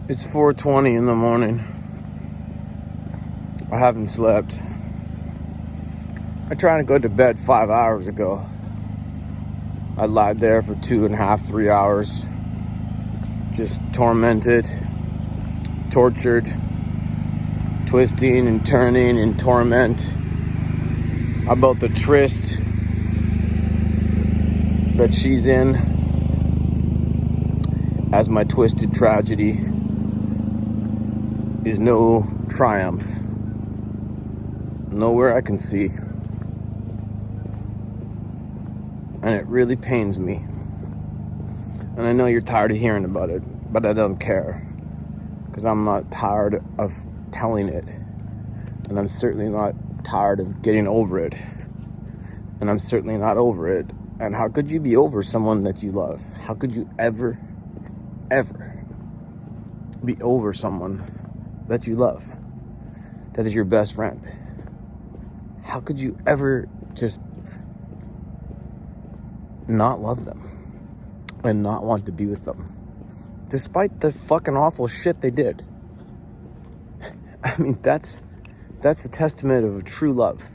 It's 4:20 in the morning. I haven't slept. I tried to go to bed 5 hours ago. I lied there for 2.5, 3 hours. Just tormented, tortured, twisting and turning in torment about the tryst that she's in as my twisted tragedy is no triumph. Nowhere I can see. And it really pains me. And I know you're tired of hearing about it, but I don't care. Because I'm not tired of telling it. And I'm certainly not tired of getting over it. And I'm certainly not over it. And how could you be over someone that you love? How could you ever be over someone that you love? That is your best friend. How could you ever just not love them and not want to be with them despite the fucking awful shit they did? I mean, that's the testament of a true love.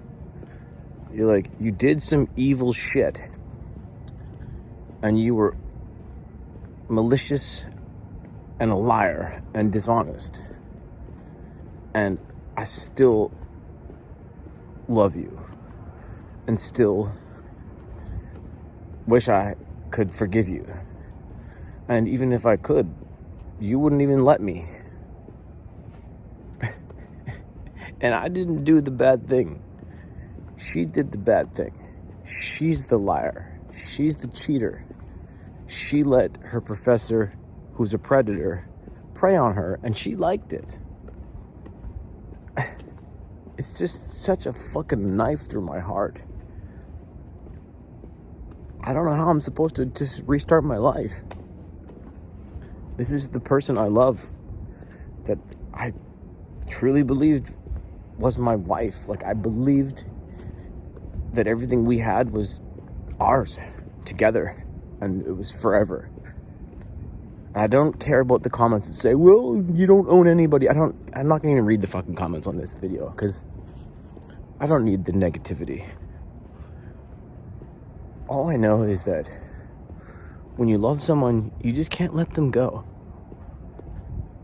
You're like, you did some evil shit and you were malicious and a liar and dishonest, and I still love you and still wish I could forgive you. And even if I could, you wouldn't even let me. And I didn't do the bad thing. She did the bad thing. She's the liar. She's the cheater. She let her professor, who's a predator, prey on her, and she liked it. It's just such a fucking knife through my heart. I don't know how I'm supposed to just restart my life. This is the person I love, that I truly believed was my wife. Like, I believed that everything we had was ours together, and it was forever. I don't care about the comments that say, well, you don't own anybody. I'm not gonna even read the fucking comments on this video, because I don't need the negativity. All I know is that when you love someone, you just can't let them go.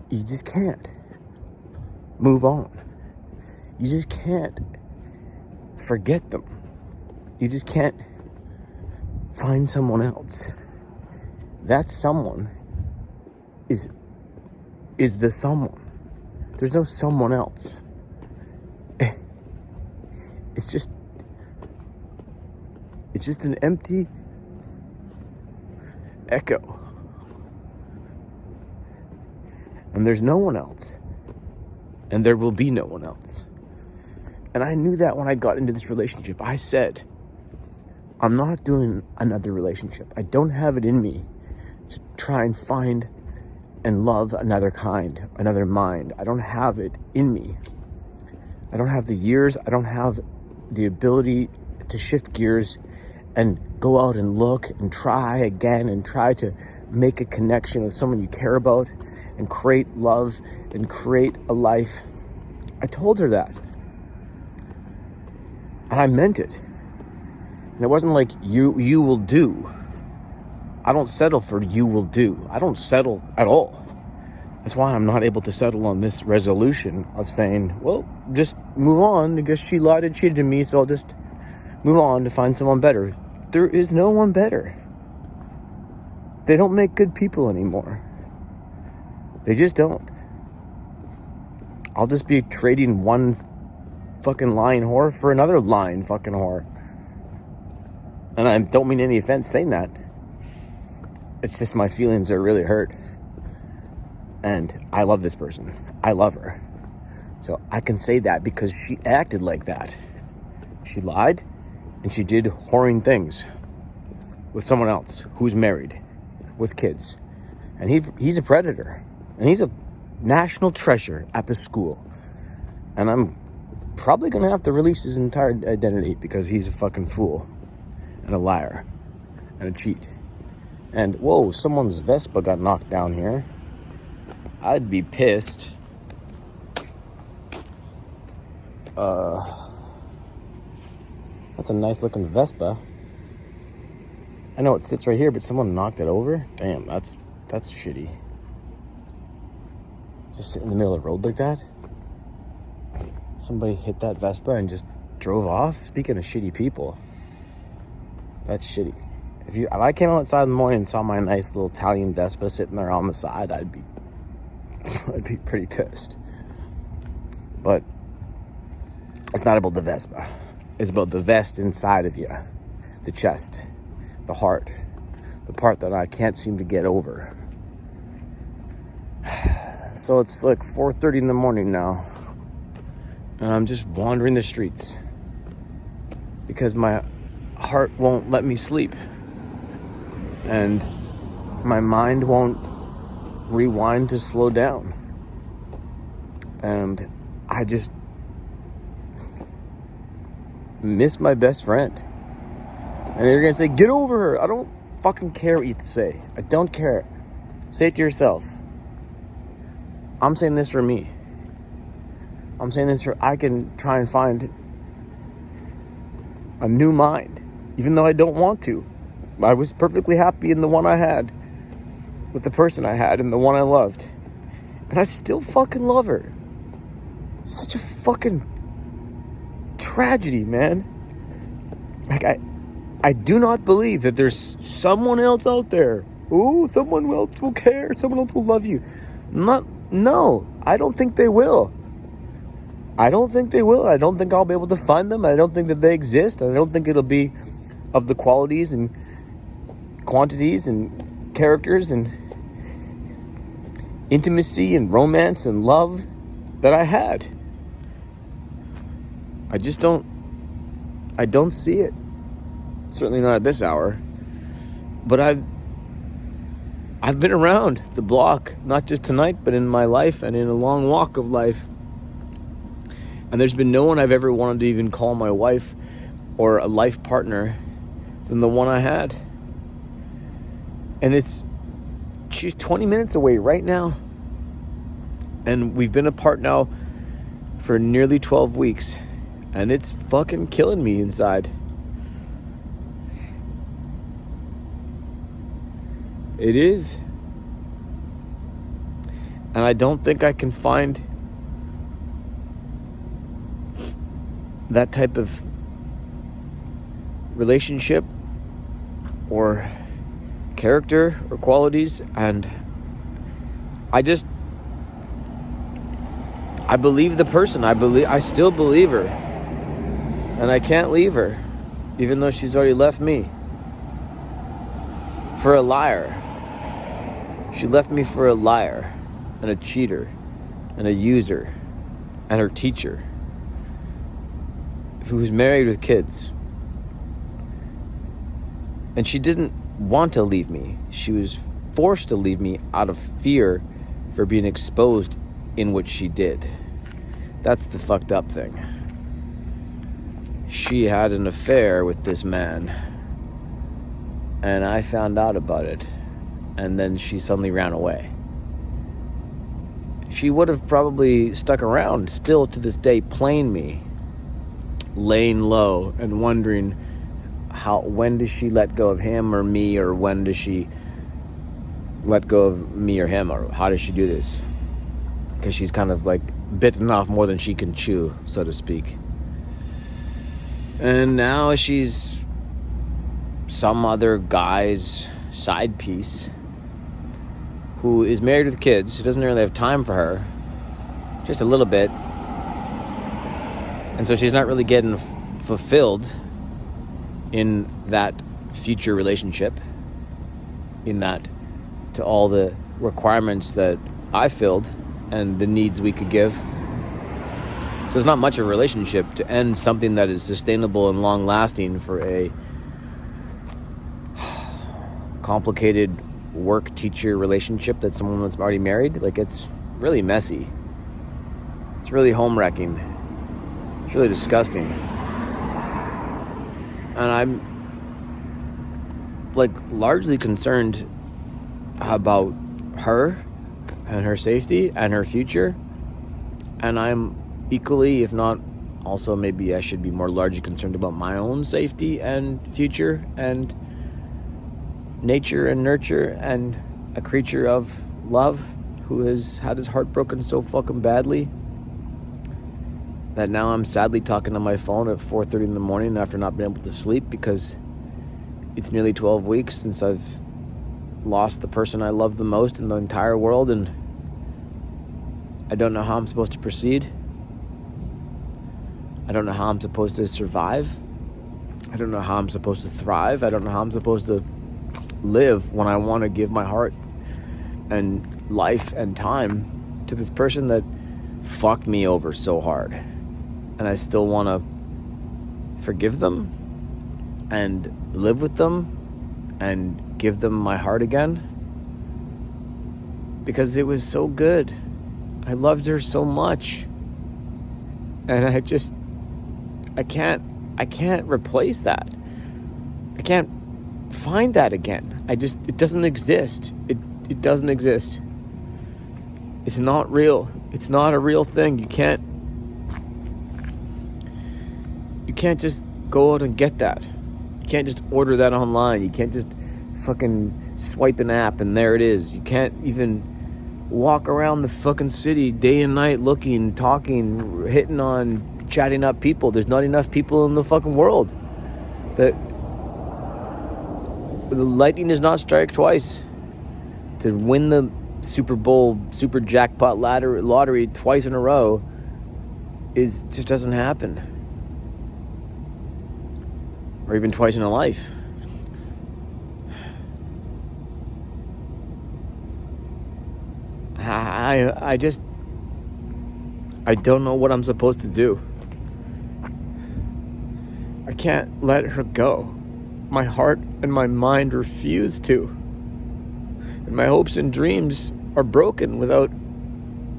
You just can't move on. You just can't forget them. You just can't find someone else. That someone is the someone. There's no someone else. It's just an empty echo. And there's no one else. And there will be no one else. And I knew that when I got into this relationship. I said, I'm not doing another relationship. I don't have it in me to try and find and love another kind, another mind. I don't have it in me. I don't have the years. I don't have the ability to shift gears and go out and look and try again and try to make a connection with someone you care about and create love and create a life. I told her that. And I meant it. And it wasn't like you will do. I don't settle for you will do. I don't settle at all. That's why I'm not able to settle on this resolution of saying, well, just move on because she lied and cheated to me, so I'll just move on to find someone better. There is no one better. They don't make good people anymore. They just don't. I'll just be trading one fucking lying whore for another lying fucking whore. And I don't mean any offense saying that. It's just my feelings are really hurt. And I love this person. I love her. So I can say that because she acted like that. She lied and she did whoring things with someone else who's married with kids. And he's a predator. And he's a national treasure at the school. And I'm probably going to have to release his entire identity because he's a fucking fool and a liar and a cheat. And whoa, someone's Vespa got knocked down here. I'd be pissed. That's a nice looking Vespa. I know it sits right here, but someone knocked it over. Damn, that's shitty. Just sit in the middle of the road like that. Somebody hit that Vespa and just drove off. Speaking of shitty people, that's shitty. If I came outside in the morning and saw my nice little Italian Vespa sitting there on the side, I'd be pretty pissed. But it's not about the Vespa. It's about the vest inside of you, the chest, the heart, the part that I can't seem to get over. So it's like 4:30 in the morning now, and I'm just wandering the streets because my heart won't let me sleep, and my mind won't rewind to slow down, and I just miss my best friend. And you're gonna say, get over her. I don't fucking care what you have to say. I don't care. Say it to yourself. I'm saying this for me. I'm saying this for I can try and find a new mind, even though I don't want to. I was perfectly happy in the one I had, with the person I had, and the one I loved, and I still fucking love her. Such a fucking tragedy, man. Like, I do not believe that there's someone else out there. Ooh, someone else will care. Someone else will love you. No, I don't think they will. I don't think they will. I don't think I'll be able to find them. I don't think that they exist. I don't think it'll be of the qualities and quantities and characters and intimacy and romance and love that I had. I don't see it. Certainly not at this hour. But I've been around the block, not just tonight, but in my life and in a long walk of life. And there's been no one I've ever wanted to even call my wife or a life partner than the one I had. And she's 20 minutes away right now. And we've been apart now for nearly 12 weeks. And it's fucking killing me inside. It is. And I don't think I can find that type of relationship or character or qualities. And I believe the person. I still believe her. And I can't leave her, even though she's already left me. For a liar. She left me for a liar, and a cheater, and a user, and her teacher, who was married with kids. And she didn't want to leave me. She was forced to leave me out of fear for being exposed in what she did. That's the fucked up thing. She had an affair with this man, and I found out about it, and then she suddenly ran away. She would have probably stuck around, still to this day, playing me, laying low and wondering when does she let go of him or me, or when does she let go of me or him, or how does she do this? Because she's kind of like bitten off more than she can chew, so to speak. And now she's some other guy's side piece who is married with kids, who doesn't really have time for her, just a little bit. And so she's not really getting fulfilled in that future relationship, in that to all the requirements that I filled and the needs we could give. So it's not much of a relationship to end something that is sustainable and long-lasting for a complicated work-teacher relationship that's someone that's already married. Like, it's really messy. It's really home-wrecking. It's really disgusting. And I'm, like, largely concerned about her and her safety and her future. And I'm equally, if not also, maybe I should be more largely concerned about my own safety and future and nature and nurture, and a creature of love who has had his heart broken so fucking badly that now I'm sadly talking on my phone at 4:30 in the morning after not being able to sleep, because it's nearly 12 weeks since I've lost the person I love the most in the entire world, and I don't know how I'm supposed to proceed. I don't know how I'm supposed to survive. I don't know how I'm supposed to thrive. I don't know how I'm supposed to live when I want to give my heart and life and time to this person that fucked me over so hard. And I still want to forgive them and live with them and give them my heart again, because it was so good. I loved her so much, and I can't replace that. I can't find that again. It doesn't exist. It doesn't exist. It's not real. It's not a real thing. You can't just go out and get that. You can't just order that online. You can't just fucking swipe an app and there it is. You can't even walk around the fucking city day and night looking, talking, hitting on, chatting up people. There's not enough people in the fucking world. The lightning does not strike twice. To win the Super Bowl, super jackpot lottery twice in a row just doesn't happen. Or even twice in a life. I don't know what I'm supposed to do. I can't let her go. My heart and my mind refuse to. And my hopes and dreams are broken without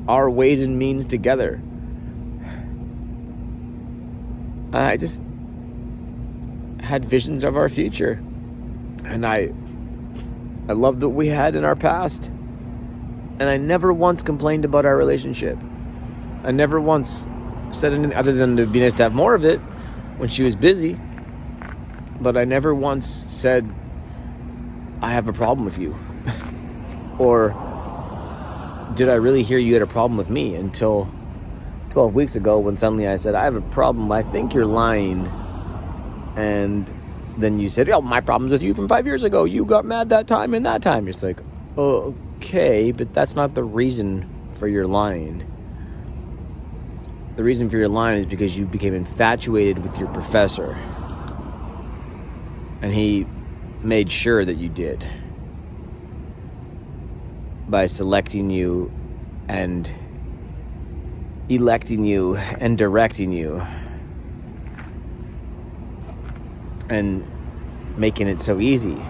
our ways and means together. I just had visions of our future. And I loved what we had in our past. And I never once complained about our relationship. I never once said anything other than it'd be nice to have more of it when she was busy. But I never once said, I have a problem with you. Or did I really hear you had a problem with me, until 12 weeks ago when suddenly I said, I have a problem. I think you're lying. And then you said, oh, my problem's with you from 5 years ago. You got mad that time and that time. It's like, oh, okay, but that's not the reason for your lying. The reason for your lying is because you became infatuated with your professor. And he made sure that you did. By selecting you and electing you and directing you. And making it so easy.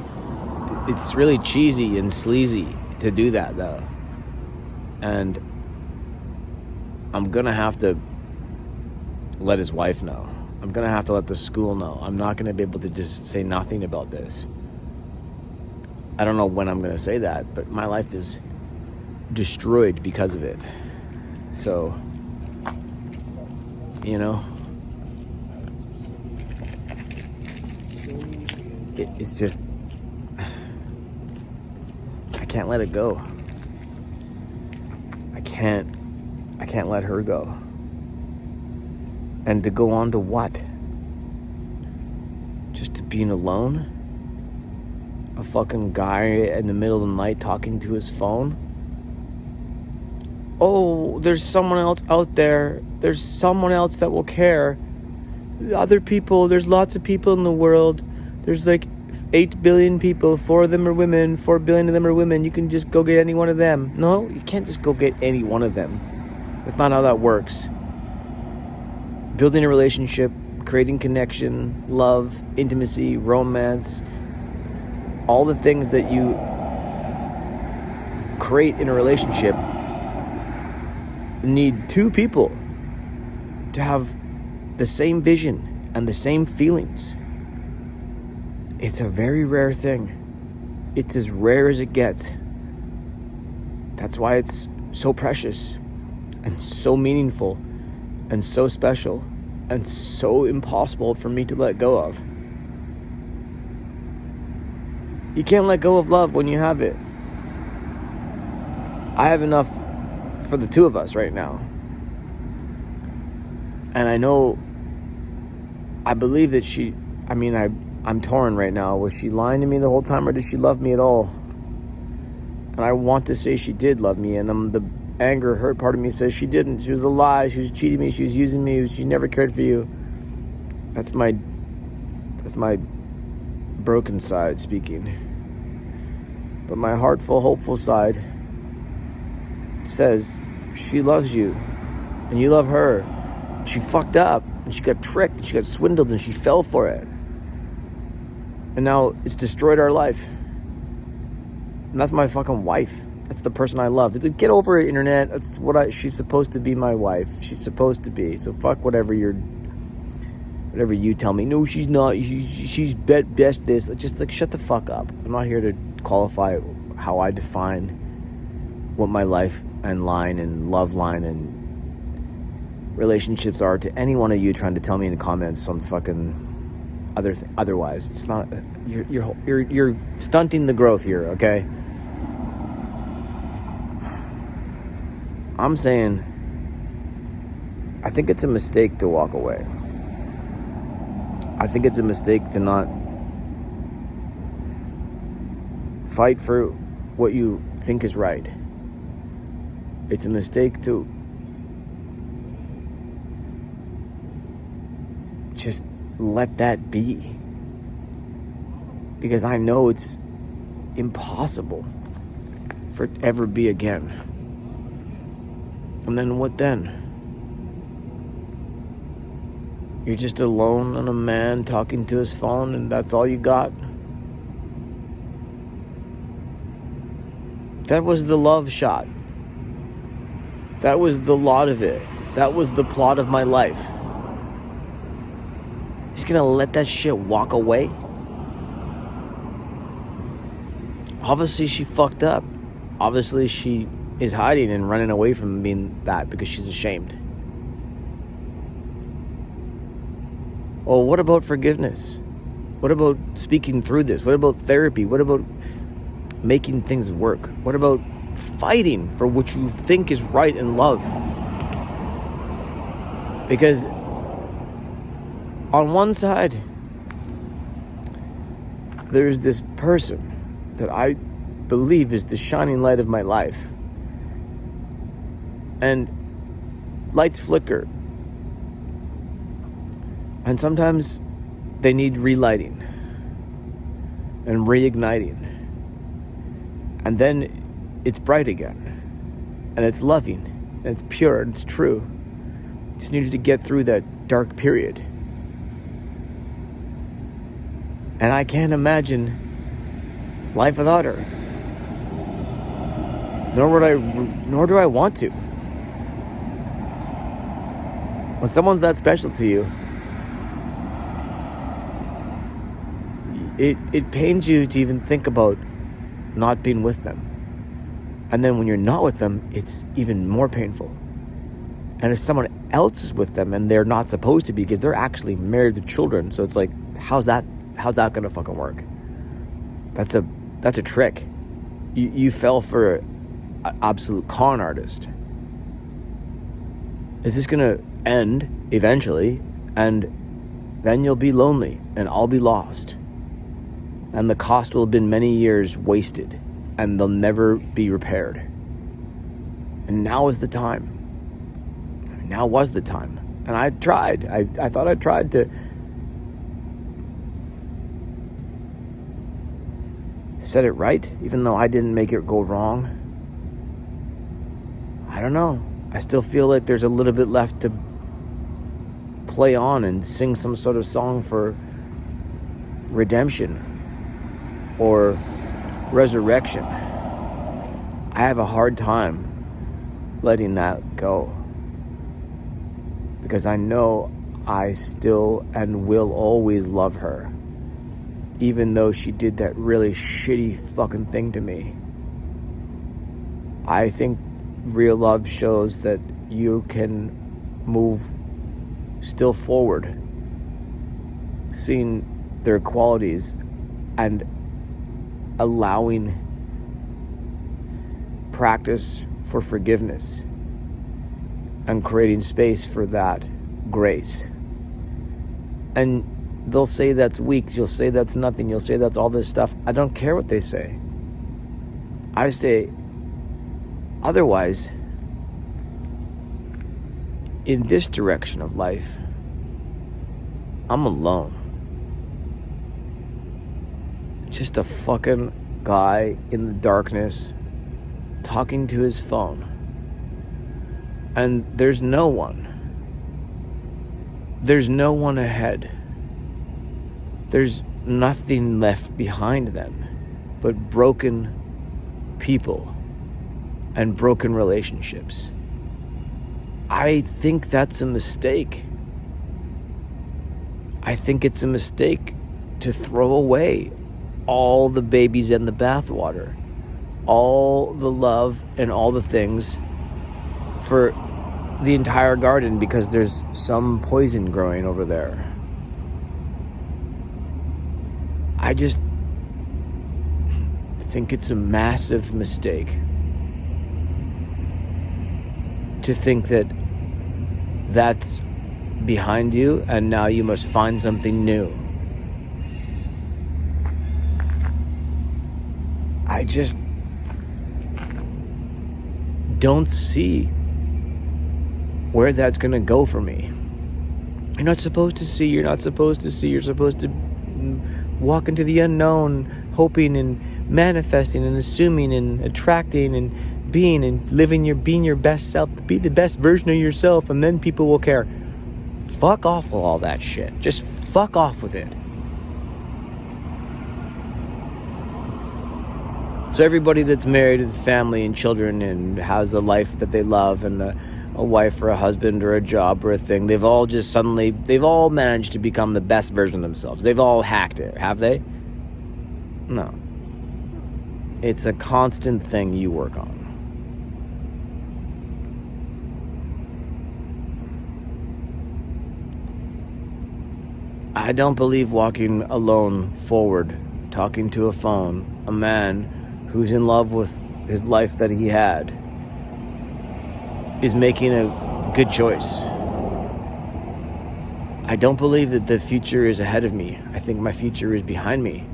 It's really cheesy and sleazy to do that, though. And I'm gonna have to let his wife know. I'm gonna have to let the school know. I'm not gonna be able to just say nothing about this. I don't know when I'm gonna say that, but my life is destroyed because of it. So, you know, it's just, I can't let it go. I can't let her go. And to go on to what? Just to being alone? A fucking guy in the middle of the night talking to his phone? Oh, there's someone else out there. There's someone else that will care. Other people, there's lots of people in the world. There's like 8 billion people. 4 of them are women. 4 billion of them are women. You can just go get any one of them. No, you can't just go get any one of them. That's not how that works. Building a relationship, creating connection, love, intimacy, romance, all the things that you create in a relationship need 2 people to have the same vision and the same feelings. It's a very rare thing. It's as rare as it gets. That's why it's so precious and so meaningful and so special and so impossible for me to let go of. You can't let go of love when you have it. I have enough for the two of us right now. And I believe that I'm torn right now. Was she lying to me the whole time, or did she love me at all? And I want to say she did love me, and the anger, hurt part of me says she didn't. She was a lie. She was cheating me. She was using me. She never cared for you. That's my broken side speaking. But my heartful, hopeful side says she loves you, and you love her. She fucked up, and she got tricked, and she got swindled, and she fell for it. And now it's destroyed our life. And that's my fucking wife. That's the person I love. Get over it, internet. That's what she's supposed to be, my wife. She's supposed to be. So fuck whatever you tell me. No, she's not. She's best this. Just like, shut the fuck up. I'm not here to qualify how I define what my life and line and love line and relationships are to any one of you trying to tell me in the comments some fucking otherwise. It's not. You're stunting the growth here, okay? I'm saying I think it's a mistake to walk away. I think it's a mistake to not fight for what you think is right. It's a mistake to just let that be. Because I know it's impossible for it to ever be again. And then what then? You're just alone and a man talking to his phone, and that's all you got? That was the love shot. That was the lot of it. That was the plot of my life. He's gonna let that shit walk away? Obviously she fucked up. Obviously she is hiding and running away from being that because she's ashamed. Well, what about forgiveness? What about speaking through this? What about therapy? What about making things work? What about fighting for what you think is right in love? Because on one side, there's this person that I believe is the shining light of my life. And lights flicker. And sometimes they need relighting and reigniting. And then it's bright again. And it's loving. And it's pure. And it's true. Just needed to get through that dark period. And I can't imagine life without her. Nor do I want to. When someone's that special to you, it pains you to even think about not being with them. And then when you're not with them, it's even more painful. And if someone else is with them and they're not supposed to be because they're actually married with children, so it's like, how's that gonna fucking work? That's a trick. You fell for an absolute con artist. Is this gonna end eventually? And then you'll be lonely and I'll be lost. And the cost will have been many years wasted, and they'll never be repaired. And now is the time. Now was the time. And I tried. I thought I tried to set it right, even though I didn't make it go wrong. I don't know. I still feel like there's a little bit left to play on and sing some sort of song for redemption or resurrection. I have a hard time letting that go, because I know I still and will always love her, even though she did that really shitty fucking thing to me. I think real love shows that you can move still forward, seeing their qualities and allowing practice for forgiveness and creating space for that grace. And they'll say that's weak, you'll say that's nothing, you'll say that's all this stuff. I don't care what they say. I say, otherwise, in this direction of life, I'm alone. Just a fucking guy in the darkness talking to his phone. And there's no one. There's no one ahead. There's nothing left behind then but broken people and broken relationships. I think that's a mistake. I think it's a mistake to throw away all the babies in the bathwater, all the love and all the things for the entire garden because there's some poison growing over there. I just think it's a massive mistake to think that that's behind you and now you must find something new. I just don't see where that's going to go for me. You're not supposed to see, you're supposed to walk into the unknown, hoping and manifesting and assuming and attracting and being and being your best self, to be the best version of yourself, and then people will care. Fuck off with all that shit. Just fuck off with it. So everybody that's married with family and children and has the life that they love and a wife or a husband or a job or a thing, they've all managed to become the best version of themselves. They've all hacked it, have they? No. It's a constant thing you work on. I don't believe walking alone forward, talking to a phone, a man who's in love with his life that he had, is making a good choice. I don't believe that the future is ahead of me. I think my future is behind me.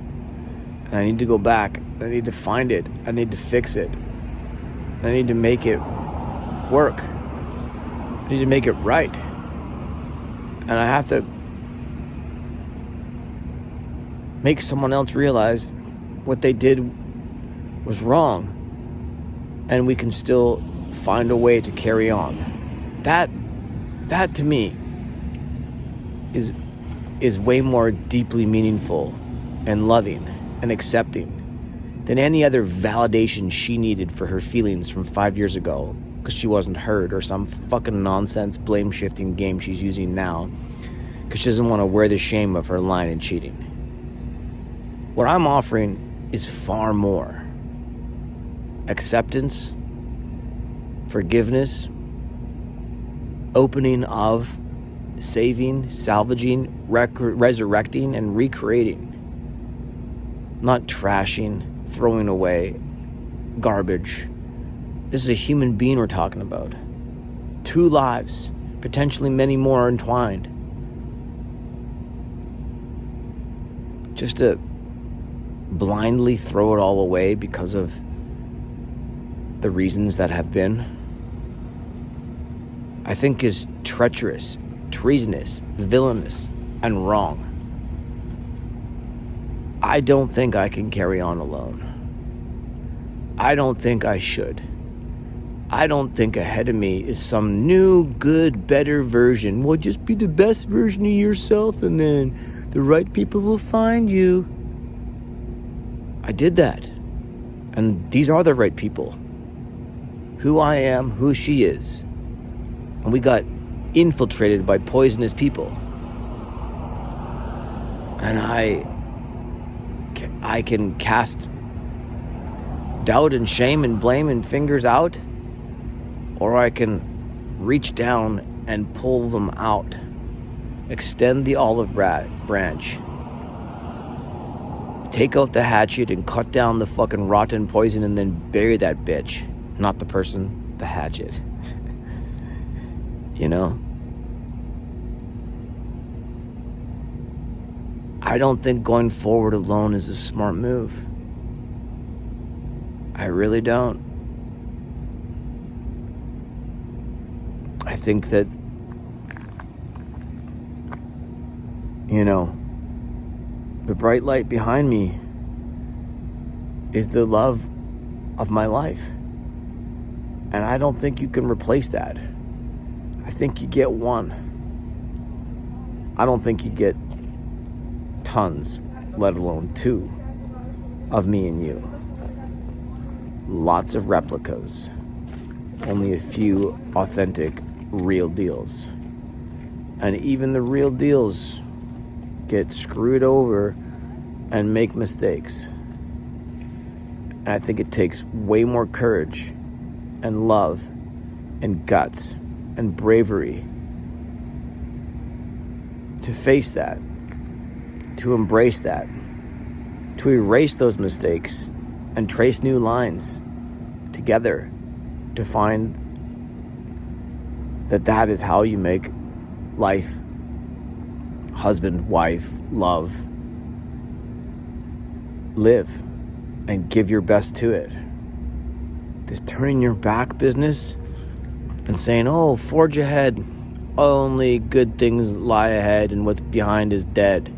And I need to go back. I need to find it. I need to fix it. I need to make it work. I need to make it right. And I have to make someone else realize what they did was wrong. And we can still find a way to carry on. That to me is way more deeply meaningful and loving and accepting than any other validation she needed for her feelings from 5 years ago because she wasn't heard, or some fucking nonsense blame shifting game she's using now because she doesn't want to wear the shame of her lying and cheating. What I'm offering is far more. Acceptance, forgiveness, opening of, saving, salvaging, resurrecting, and recreating. Not trashing, throwing away, garbage. This is a human being we're talking about. 2 lives, potentially many more entwined. Just to blindly throw it all away because of the reasons that have been, I think is treacherous, treasonous, villainous, and wrong. I don't think I can carry on alone. I don't think I should. I don't think ahead of me is some new, good, better version. Well, just be the best version of yourself and then the right people will find you. I did that. And these are the right people. Who I am, who she is. And we got infiltrated by poisonous people. And I can cast doubt and shame and blame and fingers out, or I can reach down and pull them out. Extend the olive branch. Take out the hatchet and cut down the fucking rotten poison and then bury that bitch. Not the person, the hatchet. You know? I don't think going forward alone is a smart move. I really don't. I think that, you know, the bright light behind me is the love of my life. And I don't think you can replace that. I think you get one. I don't think you get tons, let alone two, of me and you. Lots of replicas. Only a few authentic, real deals. And even the real deals get screwed over and make mistakes. And I think it takes way more courage and love and guts and bravery to face that, to embrace that, to erase those mistakes and trace new lines together to find that that is how you make life, husband, wife, love, live and give your best to it. This turning your back business and saying, oh, forge ahead, only good things lie ahead and what's behind is dead.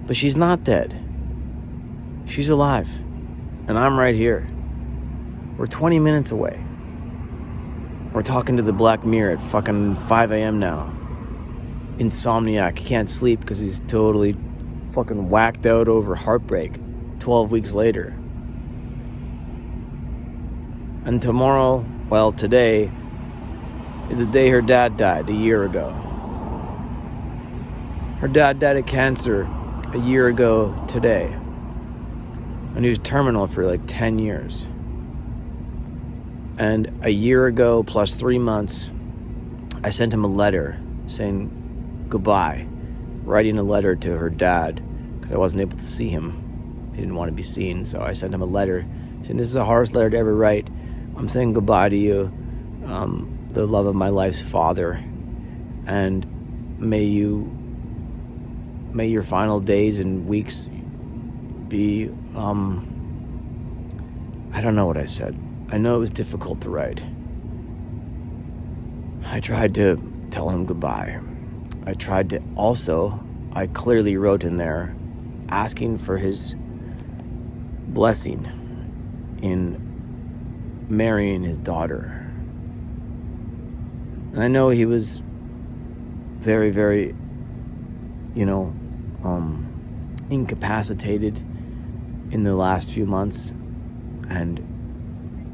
But she's not dead. She's alive. And I'm right here. We're 20 minutes away. We're talking to the Black Mirror at fucking 5 a.m. now. Insomniac, can't sleep because he's totally fucking whacked out over heartbreak 12 weeks later. And tomorrow, well, today, is the day her dad died a year ago. Her dad died of cancer a year ago today. And he was terminal for like 10 years. And a year ago plus 3 months, I sent him a letter saying goodbye, writing a letter to her dad because I wasn't able to see him. He didn't want to be seen, so I sent him a letter saying, this is the hardest letter to ever write. I'm saying goodbye to you, the love of my life's father, and may your final days and weeks be, I don't know what I said. I know it was difficult to write. I tried to tell him goodbye. I clearly wrote in there asking for his blessing in marrying his daughter. And I know he was very, very, incapacitated in the last few months, and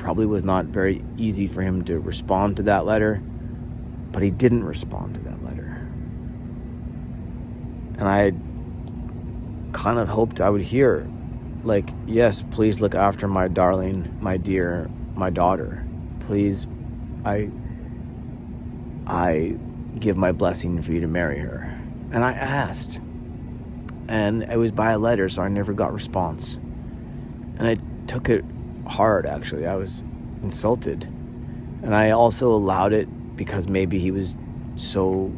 probably was not very easy for him to respond to that letter, but he didn't respond to that letter. And I kind of hoped I would hear, like, yes, please look after my darling, my dear, my daughter. Please, I give my blessing for you to marry her. And I asked. And it was by a letter, so I never got response. And I took it hard, actually. I was insulted. And I also allowed it because maybe he was so,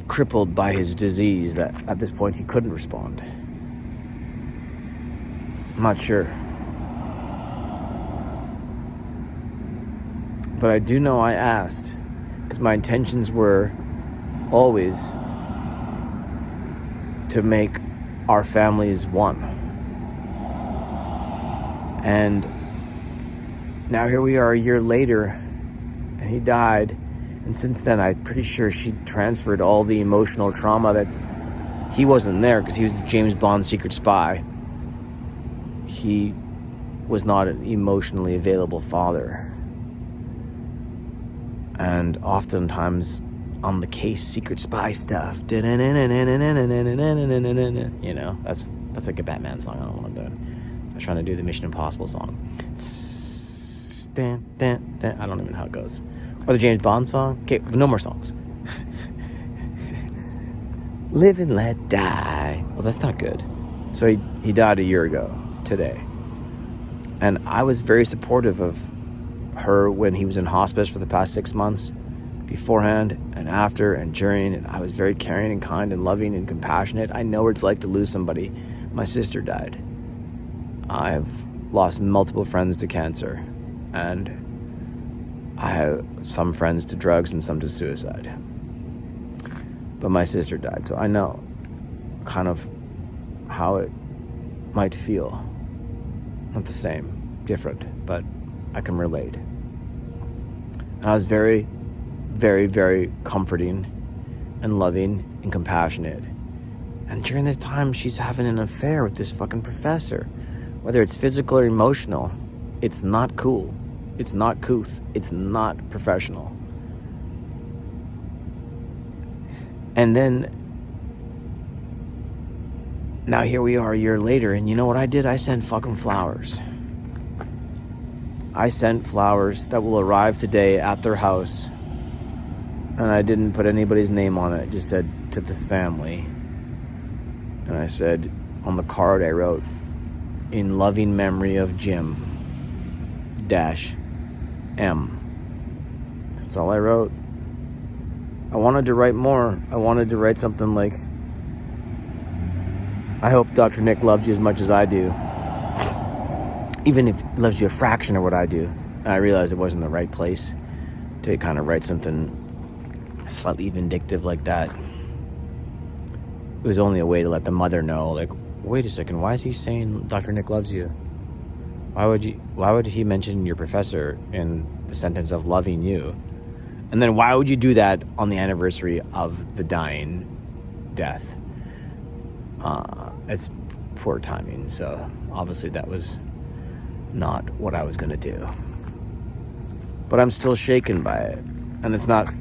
crippled by his disease that at this point he couldn't respond. I'm not sure. But I do know I asked, because my intentions were always to make our families one. And now here we are a year later, and he died. And since then, I'm pretty sure she transferred all the emotional trauma that he wasn't there because he was the James Bond secret spy. He was not an emotionally available father. And oftentimes on the case, secret spy stuff, that's That's like a Batman song. I don't know what I'm doing. I was trying to do the Mission Impossible song. I don't even know how it goes. Or the James Bond song. Okay, no more songs. Live and let die. Well, that's not good. So he died a year ago today. And I was very supportive of her when he was in hospice for the past 6 months, beforehand and after and during. And I was very caring and kind and loving and compassionate. I know what it's like to lose somebody. My sister died. I've lost multiple friends to cancer. And I have some friends to drugs and some to suicide. But my sister died, so I know kind of how it might feel. Not the same, different, but I can relate. And I was very, very, very comforting and loving and compassionate. And during this time, she's having an affair with this fucking professor. Whether it's physical or emotional, it's not cool. It's not couth. It's not professional. And then, now here we are a year later, and you know what I did? I sent fucking flowers. I sent flowers that will arrive today at their house. And I didn't put anybody's name on it. I just said, to the family. And I said, on the card I wrote, in loving memory of Jim -M. That's all I wrote. I wanted to write more. I wanted to write something like, I hope Dr. Nick loves you as much as I do. Even if he loves you a fraction of what I do. And I realized it wasn't the right place to kind of write something slightly vindictive like that. It was only a way to let the mother know, like, wait a second, why is he saying Dr. Nick loves you? Why would he mention your professor in the sentence of loving you? And then why would you do that on the anniversary of the dying death? It's poor timing, so obviously that was not what I was going to do. But I'm still shaken by it. And it's not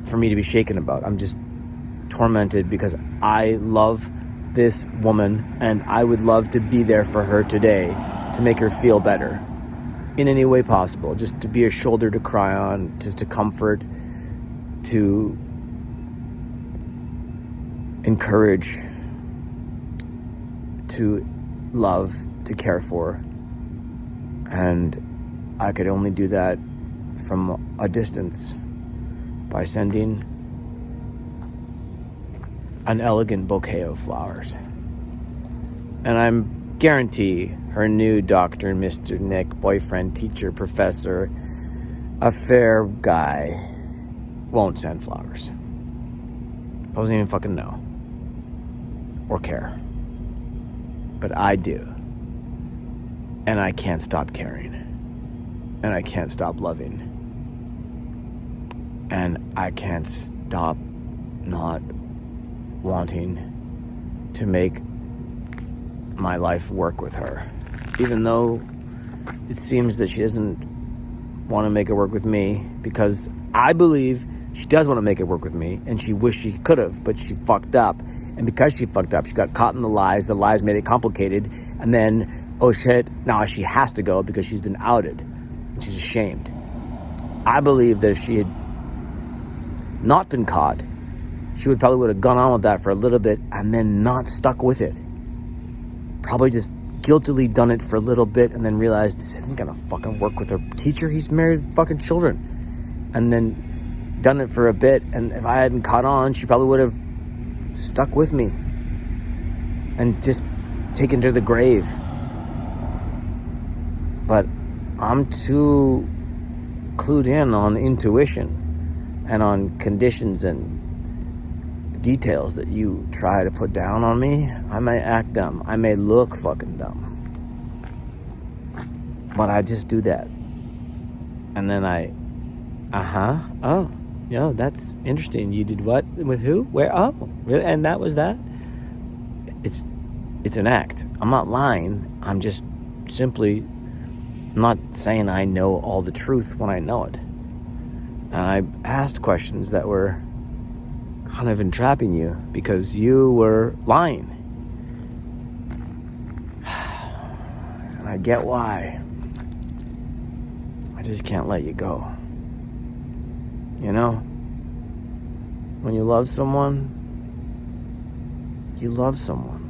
for me to be shaken about. I'm just tormented because I love this woman and I would love to be there for her today to make her feel better in any way possible. Just to be a shoulder to cry on, just to comfort, to encourage, to love, to care for. And I could only do that from a distance by sending an elegant bouquet of flowers. And I'm guarantee her new Dr. Mr. Nick, boyfriend, teacher, professor, affair guy won't send flowers. Doesn't even fucking know or care. But I do. And I can't stop caring. And I can't stop loving. And I can't stop not wanting to make my life work with her. Even though it seems that she doesn't want to make it work with me, because I believe she does want to make it work with me, and she wished she could have, but she fucked up. And because she fucked up, she got caught in the lies made it complicated, and then, oh shit, now she has to go because she's been outed, and she's ashamed. I believe that if she had not been caught, she would have gone on with that for a little bit and then not stuck with it. Probably just guiltily done it for a little bit and then realized this isn't gonna fucking work with her teacher. He's married with fucking children. And then done it for a bit, and if I hadn't caught on, she probably would have stuck with me and just taken to the grave. But I'm too clued in on intuition and on conditions and details that you try to put down on me. I may act dumb. I may look fucking dumb. But I just do that. And then oh, that's interesting. You did what? With who? Where? Oh, really? And that was that? It's an act. I'm not lying. I'm just simply not saying I know all the truth when I know it. And I asked questions that were kind of entrapping you because you were lying. I get why. I just can't let you go. You know? When you love someone, you love someone.